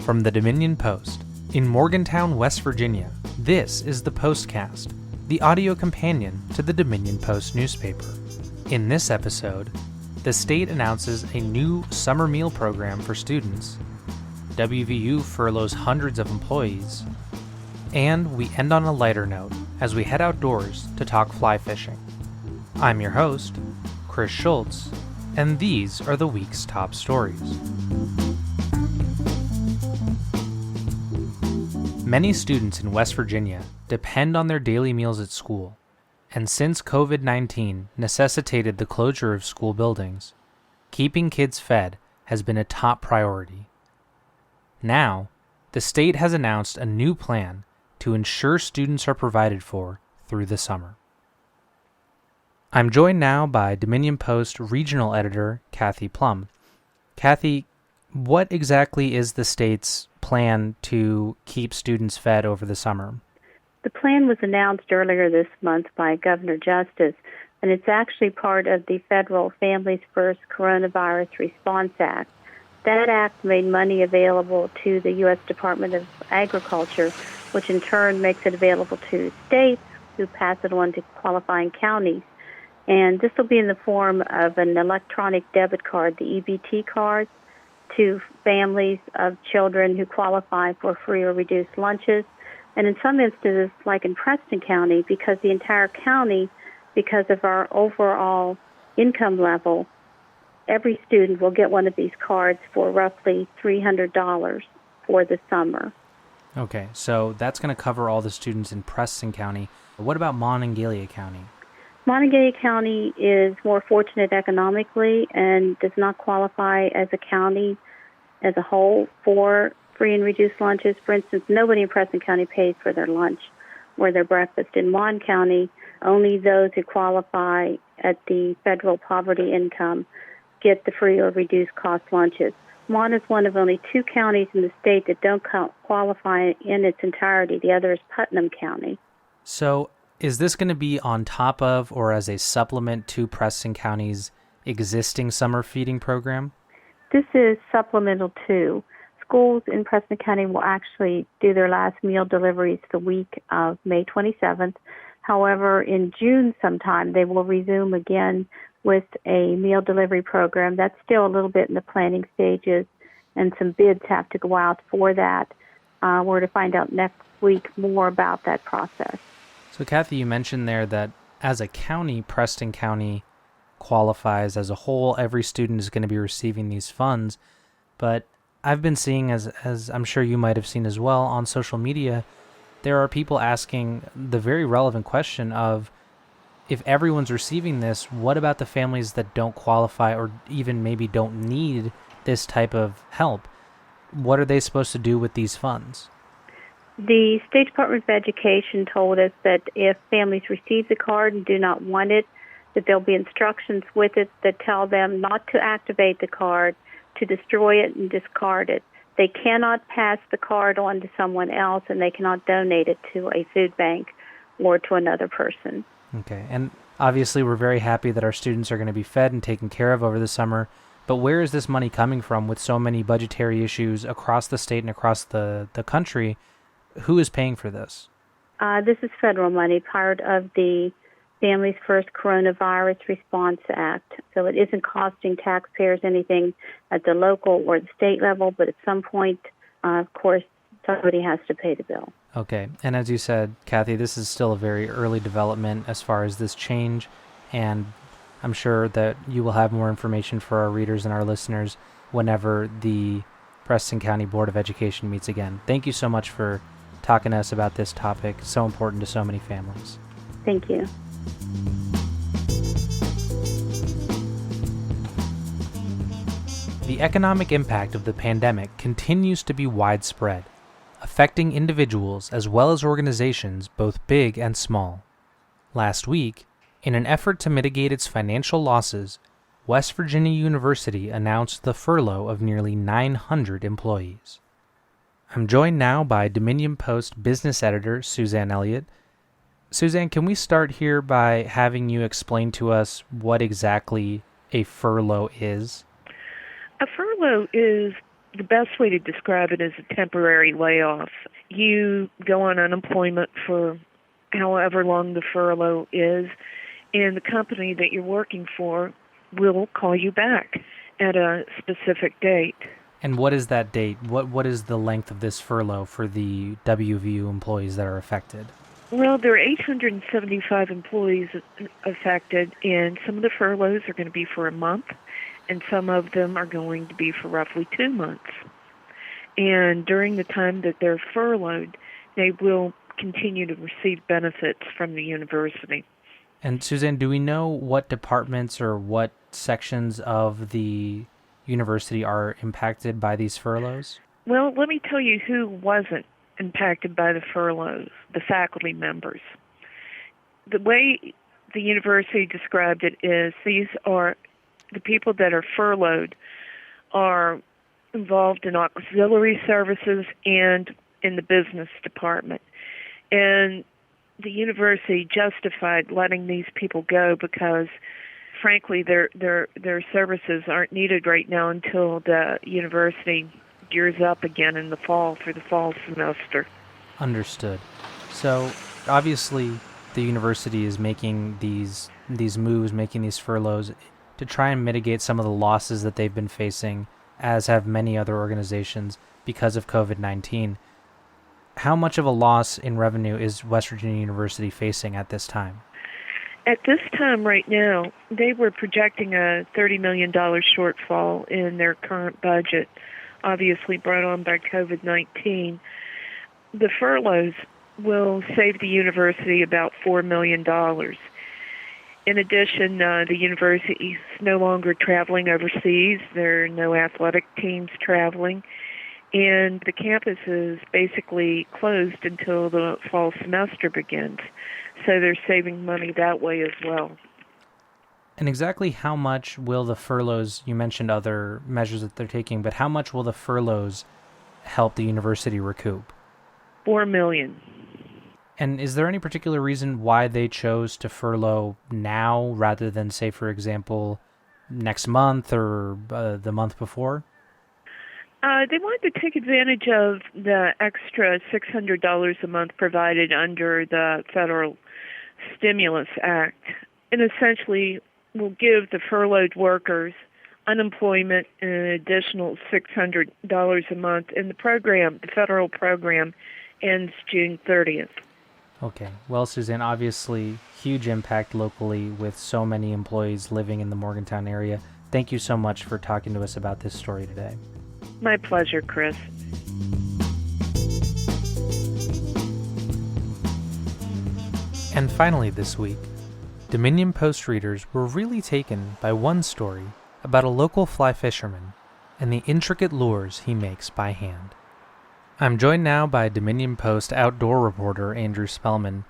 From the Dominion Post, in Morgantown, West Virginia, this is the Postcast, the audio companion to the Dominion Post newspaper. In this episode, the state announces a new summer meal program for students, WVU furloughs hundreds of employees, and we end on a lighter note as we head outdoors to talk fly fishing. I'm your host, Chris Schultz, and these are the week's top stories. Many students in West Virginia depend on their daily meals at school, and since COVID-19 necessitated the closure of school buildings, keeping kids fed has been a top priority. Now, the state has announced a new plan to ensure students are provided for through the summer. I'm joined now by Dominion Post regional editor Kathy Plum. Kathy, what exactly is the state's plan to keep students fed over the summer? The plan was announced earlier this month by Governor Justice, and it's actually part of the federal Families First Coronavirus Response Act. That act made money available to the U.S. Department of Agriculture, which in turn makes it available to states who pass it on to qualifying counties. And this will be in the form of an electronic debit card, the EBT card, to families of children who qualify for free or reduced lunches. And in some instances, like in Preston County, because the entire county, because of our overall income level, every student will get one of these cards for roughly $300 for the summer. Okay, so that's going to cover all the students in Preston County. What about Monongalia County? Monongalia County is more fortunate economically and does not qualify as a county as a whole for free and reduced lunches. For instance, nobody in Preston County pays for their lunch or their breakfast. In Mon County, only those who qualify at the federal poverty income get the free or reduced cost lunches. Mon is one of only two counties in the state that don't qualify in its entirety. The other is Putnam County. So is this going to be on top of or as a supplement to Preston County's existing summer feeding program? This is supplemental to. Schools in Preston County will actually do their last meal deliveries the week of May 27th. However, in June sometime, they will resume again with a meal delivery program. That's still a little bit in the planning stages, and some bids have to go out for that. We're to find out next week more about that process. So, Kathy, you mentioned there that as a county, Preston County qualifies as a whole. Every student is going to be receiving these funds. But I've been seeing, as I'm sure you might have seen as well, on social media, there are people asking the very relevant question of, if everyone's receiving this, what about the families that don't qualify or even maybe don't need this type of help? What are they supposed to do with these funds? The State Department of Education told us that if families receive the card and do not want it, that there'll be instructions with it that tell them not to activate the card, to destroy it and discard it. They cannot pass the card on to someone else, and they cannot donate it to a food bank or to another person. Okay, and obviously we're very happy that our students are going to be fed and taken care of over the summer, but where is this money coming from with so many budgetary issues across the state and across the country? Who is paying for this? This is federal money, part of the Families First Coronavirus Response Act. So it isn't costing taxpayers anything at the local or the state level, but at some point, of course, somebody has to pay the bill. Okay, and as you said, Kathy, this is still a very early development as far as this change, and I'm sure that you will have more information for our readers and our listeners whenever the Preston County Board of Education meets again. Thank you so much for talking to us about this topic, so important to so many families. Thank you. The economic impact of the pandemic continues to be widespread, affecting individuals as well as organizations both big and small. Last week, in an effort to mitigate its financial losses, West Virginia University announced the furlough of nearly 900 employees. I'm joined now by Dominion Post business editor Suzanne Elliott. Suzanne, can we start here by having you explain to us what exactly a furlough is? A furlough is the best way to describe it is a temporary layoff. You go on unemployment for however long the furlough is, and the company that you're working for will call you back at a specific date. And what is that date? What is the length of this furlough for the WVU employees that are affected? Well, there are 875 employees affected, and some of the furloughs are going to be for a month, and some of them are going to be for roughly 2 months. And during the time that they're furloughed, they will continue to receive benefits from the university. And Suzanne, do we know what departments or what sections of the university are impacted by these furloughs? Well, let me tell you who wasn't impacted by the furloughs, the faculty members. The way the university described it is these are the people that are furloughed are involved in auxiliary services and in the business department. And the university justified letting these people go because, frankly, their services aren't needed right now until the university gears up again in the fall for the fall semester. Understood. So obviously the university is making these moves, making these furloughs to try and mitigate some of the losses that they've been facing, as have many other organizations, because of COVID-19. How much of a loss in revenue is West Virginia University facing at this time? At this time right now, they were projecting a $30 million shortfall in their current budget, obviously brought on by COVID-19. The furloughs will save the university about $4 million. In addition, the university is no longer traveling overseas. There are no athletic teams traveling. And the campus is basically closed until the fall semester begins. So they're saving money that way as well. And exactly how much will the furloughs, you mentioned other measures that they're taking, but how much will the furloughs help the university recoup? $4 million. And is there any particular reason why they chose to furlough now rather than, say, for example, next month or the month before? They wanted to take advantage of the extra $600 a month provided under the Federal Stimulus Act, and essentially will give the furloughed workers unemployment and an additional $600 a month. And the federal program, ends June 30th. Okay. Well, Suzanne, obviously huge impact locally with so many employees living in the Morgantown area. Thank you so much for talking to us about this story today. My pleasure, Chris. And finally this week, Dominion Post readers were really taken by one story about a local fly fisherman and the intricate lures he makes by hand. I'm joined now by Dominion Post outdoor reporter Andrew Spellman.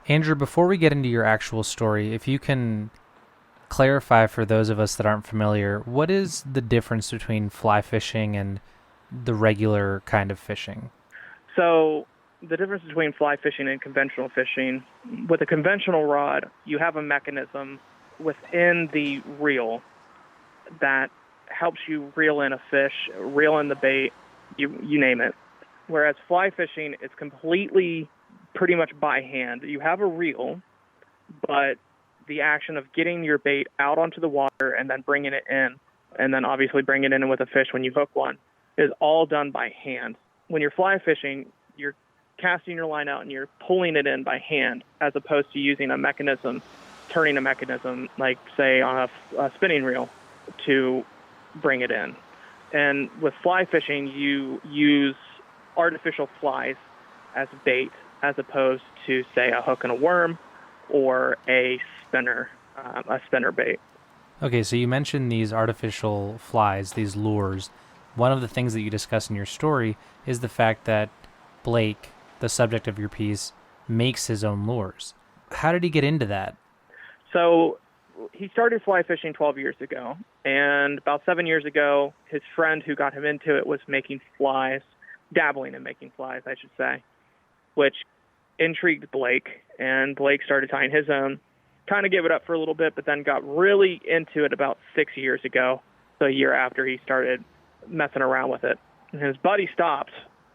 Andrew, before we get into your actual story, if you can clarify for those of us that aren't familiar, what is the difference between fly fishing and the regular kind of fishing? So the difference between fly fishing and conventional fishing, with a conventional rod, you have a mechanism within the reel that helps you reel in a fish, reel in the bait, you name it. Whereas fly fishing is completely pretty much by hand. You have a reel, but the action of getting your bait out onto the water and then bringing it in, and then obviously bringing it in with a fish when you hook one, is all done by hand. When you're fly fishing, you're casting your line out and you're pulling it in by hand, as opposed to using a mechanism, turning a mechanism, like, say, on a spinning reel to bring it in. And with fly fishing, you use artificial flies as bait, as opposed to, say, a hook and a worm or a spinner bait. Okay, so you mentioned these artificial flies, these lures. One of the things that you discuss in your story is the fact that Blake, the subject of your piece, makes his own lures. How did he get into that? So he started fly fishing 12 years ago, and about 7 years ago, his friend who got him into it was making flies, dabbling in making flies, I should say, which intrigued Blake, and Blake started tying his own, kind of gave it up for a little bit, but then got really into it about 6 years ago, so a year after he started messing around with it. And his buddy stopped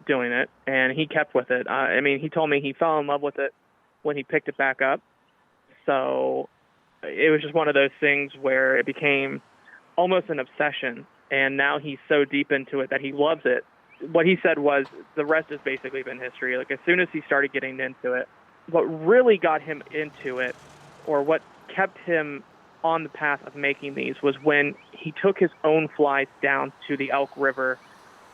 doing it, and he kept with it. He told me he fell in love with it when he picked it back up. So it was just one of those things where it became almost an obsession, and now he's so deep into it that he loves it. What he said was the rest has basically been history. Like, as soon as he started getting into it, what really got him into it, or what kept him on the path of making these, was when he took his own flies down to the Elk River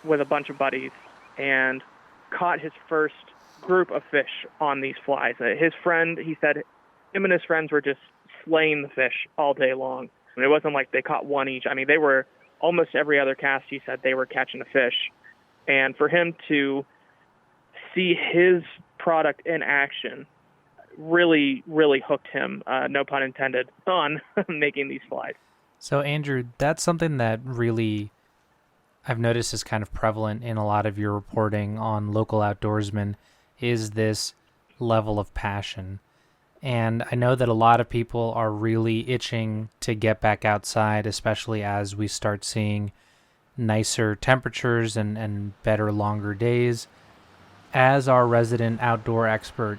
with a bunch of buddies and caught his first group of fish on these flies. His friend, he said, him and his friends were just slaying the fish all day long. And it wasn't like they caught one each. I mean, they were almost every other cast, he said, they were catching a fish. And for him to see his product in action really, really hooked him, no pun intended, on making these flies. So, Andrew, that's something that really I've noticed is kind of prevalent in a lot of your reporting on local outdoorsmen, is this level of passion. And I know that a lot of people are really itching to get back outside, especially as we start seeing nicer temperatures and better, longer days. As our resident outdoor expert,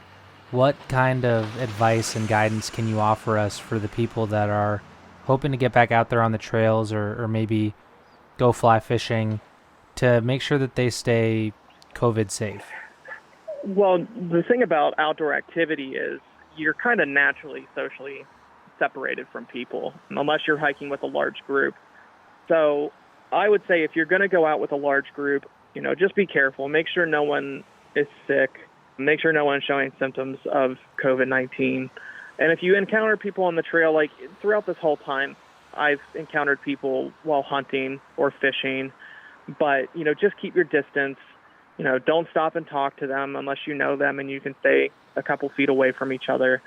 what kind of advice and guidance can you offer us for the people that are hoping to get back out there on the trails, or maybe go fly fishing, to make sure that they stay COVID safe? Well, the thing about outdoor activity is you're kind of naturally socially separated from people, unless you're hiking with a large group. So I would say if you're going to go out with a large group, just be careful. Make sure no one is sick. Make sure no one's showing symptoms of COVID-19. And if you encounter people on the trail, like throughout this whole time, I've encountered people while hunting or fishing, but, just keep your distance. Don't stop and talk to them unless you know them and you can stay a couple feet away from each other.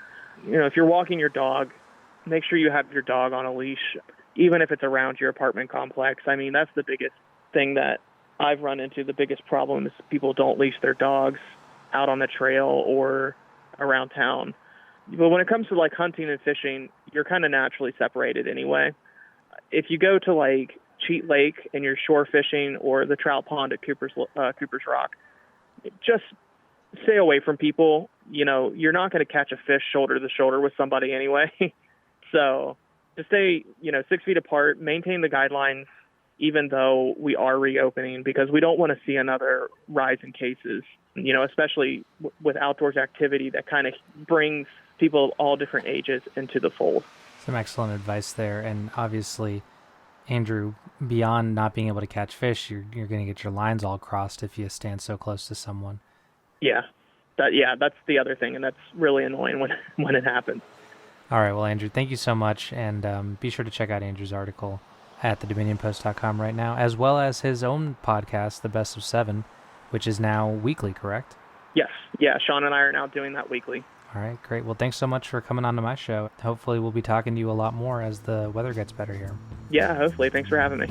If you're walking your dog, make sure you have your dog on a leash, even if it's around your apartment complex. I mean, that's the biggest thing that I've run into. The biggest problem is people don't leash their dogs out on the trail or around town. But when it comes to like hunting and fishing, you're kind of naturally separated anyway. If you go to like Cheat Lake and you're shore fishing, or the trout pond at Cooper's Rock, just stay away from people. You're not going to catch a fish shoulder to shoulder with somebody anyway. So just stay, 6 feet apart, maintain the guidelines, even though we are reopening, because we don't want to see another rise in cases, especially with outdoors activity that kind of brings people of all different ages into the fold. Some excellent advice there. And obviously, Andrew, beyond not being able to catch fish, you're going to get your lines all crossed if you stand so close to someone. Yeah, that's the other thing, and that's really annoying when it happens. All right, well, Andrew, thank you so much, and be sure to check out Andrew's article at thedominionpost.com right now, as well as his own podcast, The Best of Seven, which is now weekly, correct? Yes. Yeah, Sean and I are now doing that weekly. All right, great. Well, thanks so much for coming on to my show. Hopefully we'll be talking to you a lot more as the weather gets better here. Yeah, hopefully. Thanks for having me.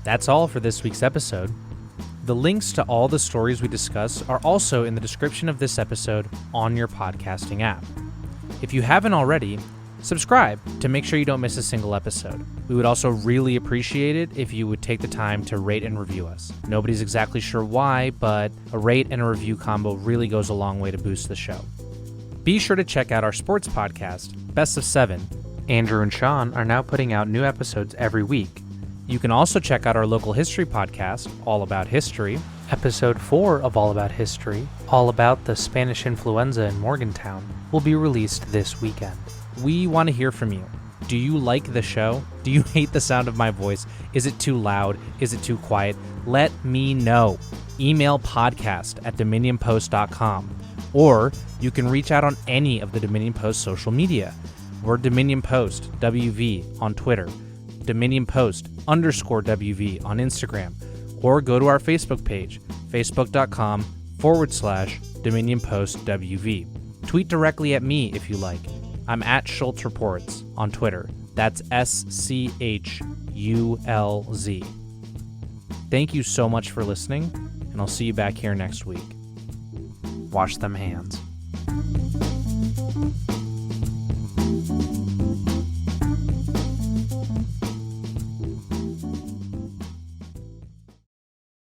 That's all for this week's episode. The links to all the stories we discuss are also in the description of this episode on your podcasting app. If you haven't already, subscribe to make sure you don't miss a single episode. We would also really appreciate it if you would take the time to rate and review us. Nobody's exactly sure why, but a rate and a review combo really goes a long way to boost the show. Be sure to check out our sports podcast, Best of Seven. Andrew and Sean are now putting out new episodes every week. You can also check out our local history podcast, All About History. Episode 4 of All About History, all about the Spanish influenza in Morgantown, will be released this weekend. We want to hear from you. Do you like the show? Do you hate the sound of my voice? Is it too loud? Is it too quiet? Let me know. Email podcast@dominionpost.com, or you can reach out on any of the Dominion Post social media. We're Dominion Post, WV, on Twitter, Dominion Post _WV on Instagram, or go to our Facebook page, facebook.com/Dominion Post WV. Tweet directly at me if you like. I'm at Schultz Reports on Twitter. That's SCHULZ. Thank you so much for listening, and I'll see you back here next week. Wash them hands. Bye.